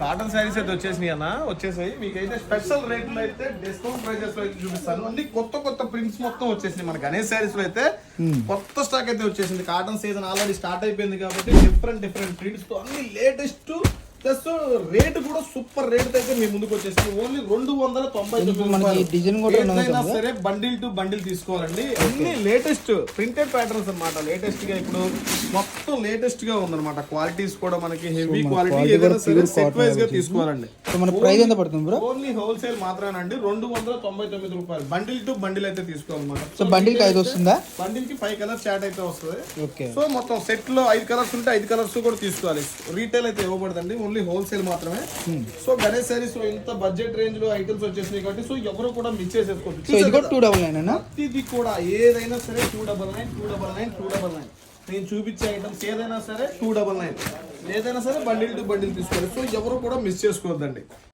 Cotton saris అయితే వచ్చేసినాయి అన్న, వచ్చేసాయి. మీకైతే స్పెషల్ రేట్లో అయితే డిస్కౌంట్ ప్రైజెస్ లో అయితే చూపిస్తాను. అన్ని కొత్త ప్రింట్స్ మొత్తం వచ్చేసింది మన గణేష్ శారీస్ లో అయితే. కొత్త స్టాక్ అయితే వచ్చేసింది. కాటన్ సీజన్ ఆల్రెడీ స్టార్ట్ అయిపోయింది కాబట్టి డిఫరెంట్ ప్రింట్స్ తో అన్ని లేటెస్ట్ ప్లస్ రేట్ కూడా సూపర్ రేట్ అయితే మీ ముందుకు వచ్చేసింది. ఓన్లీ 299 సరే బండిల్ టు బండిల్ తీసుకోవాలండి. అన్ని లేటెస్ట్ ప్రింటెడ్ ప్యాటర్న్స్ అన్నమాట. లేటెస్ట్ గా ఇప్పుడు మొత్తం లేటెస్ట్ గా ఉందన్నమాట. క్వాలిటీస్ కూడా మనకి హెవీ క్వాలిటీ, ఏదైనా సరే సెట్ వైజ్ గా తీసుకోవాలండి. మన ప్రైస్ ఎంత పడుతుంది బ్రో? ఓన్లీ హోల్సేల్ మాత్రమేనండి, 299 రూపాయలు. బండిల్ టు బండిల్ అయితే తీసుకోవాలన్నమాట. సో బండిల్ కి 5 వస్తుందా? బండిల్ కి 5 కలర్స్ చాట్ అయితే వస్తుంది. ఓకే. సో మొత్తం సెట్ లో 5 కలర్స్ ఉంటే 5 కలర్స్ కూడా తీసుకోవాలి. రీటైల్ అయితే ఇవ్వబడదండి, ఓన్లీ హోల్సేల్ మాత్రమే. సో గణేష్ సారీస్ ఇంత బడ్జెట్ రేంజ్ లో ఐటమ్స్ వచ్చేసినాయి కాబట్టి సో ఎవరు కూడా మిస్ చేసేసుకోవచ్చు. సో ఇది కూడా 299 ఇది కూడా ఏదైనా సరే 299 నేను చూపించే ఐటమ్స్ ఏదైనా సరే 299, ఏదైనా సరే బండిల్ టు బండిల్ తీసుకోవాలి. సో ఎవరు కూడా మిస్ చేసుకోవద్దండి.